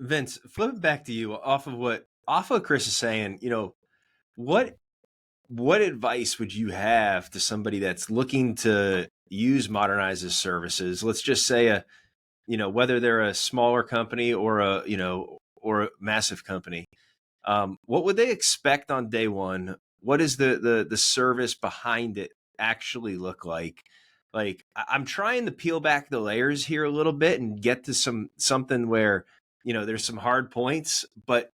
Vince, flip it back to you off of Chris is saying, what what advice would you have to somebody that's looking to use Modernize's services? Let's just say whether they're a smaller company or or a massive company. What would they expect on day one? What does the service behind it actually look like? Like I'm trying to peel back the layers here a little bit and get to something where there's some hard points, but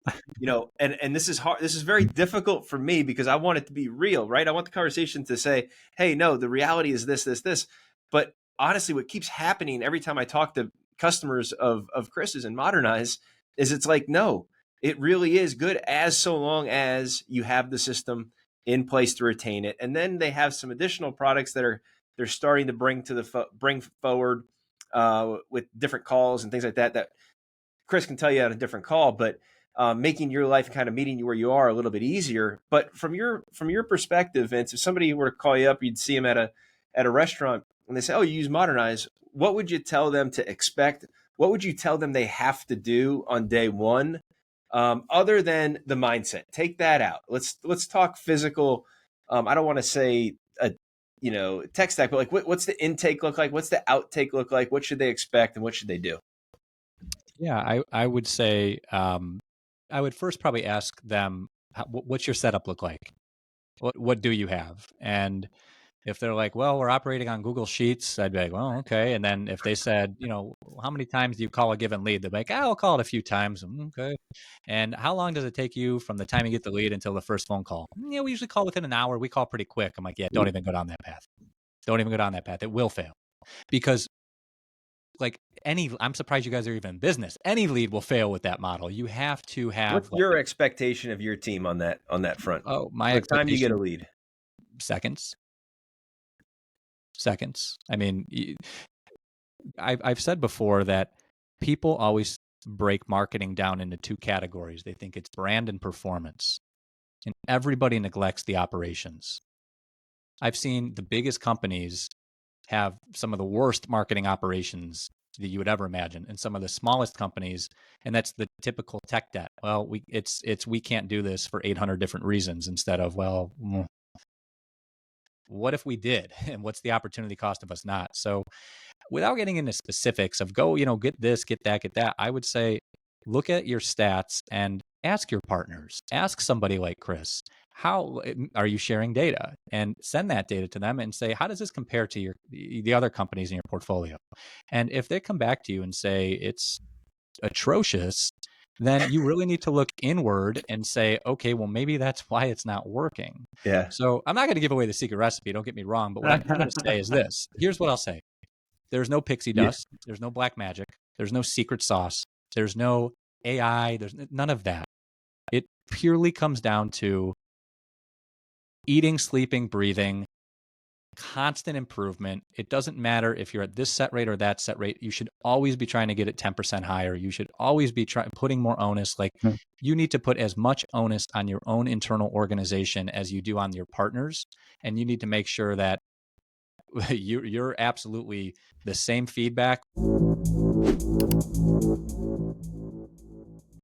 and this is hard. This is very difficult for me because I want it to be real, right? I want the conversation to say, hey, no, the reality is this. But honestly, what keeps happening every time I talk to customers of Chris's and Modernize is it's like, no, it really is good as so long as you have the system in place to retain it. And then they have some additional products that they're starting to bring forward with different calls and things like that Chris can tell you on a different call, but making your life kind of meeting you where you are a little bit easier. But from your perspective, Vince, if somebody were to call you up, you'd see them at a restaurant and they say, "Oh, you use Modernize." What would you tell them to expect? What would you tell them they have to do on day one, other than the mindset? Take that out. Let's talk physical. I don't want to say a tech stack, but like what's the intake look like? What's the outtake look like? What should they expect and what should they do? Yeah, I would say I would first probably ask them, what's your setup look like? What do you have? And if they're like, well, we're operating on Google Sheets, I'd be like, well, okay. And then if they said, how many times do you call a given lead? They're like, I'll call it a few times. Okay. And how long does it take you from the time you get the lead until the first phone call? Yeah, we usually call within an hour. We call pretty quick. I'm like, yeah, don't even go down that path. Don't even go down that path. It will fail because like I'm surprised you guys are even in business. Any lead will fail with that model. You have to have What's your expectation of your team on that front? my By the time you get a expectation, lead, seconds. I mean, I've said before that people always break marketing down into two categories. They think it's brand and performance, and everybody neglects the operations. I've seen the biggest companies have some of the worst marketing operations that you would ever imagine, and some of the smallest companies, and that's the typical tech debt. Well, we can't do this for 800 different reasons instead of, well, what if we did, and what's the opportunity cost of us not? So without getting into specifics of go, get this, get that, I would say look at your stats and ask your partners, ask somebody like Chris, how are you sharing data, and send that data to them and say, how does this compare to the other companies in your portfolio? And if they come back to you and say it's atrocious, then you really need to look inward and say, okay, well, maybe that's why it's not working. yeah. So I'm not going to give away the secret recipe, don't get me wrong, but what I'm going to say is this. Here's what I'll say. There's no pixie dust. Yeah. There's no black magic. There's no secret sauce. There's no AI. There's none of that. It purely comes down to eating, sleeping, breathing, constant improvement. It doesn't matter if you're at this set rate or that set rate. You should always be trying to get it 10% higher. You should always be putting more onus. Like you need to put as much onus on your own internal organization as you do on your partners. And you need to make sure that you're absolutely the same feedback.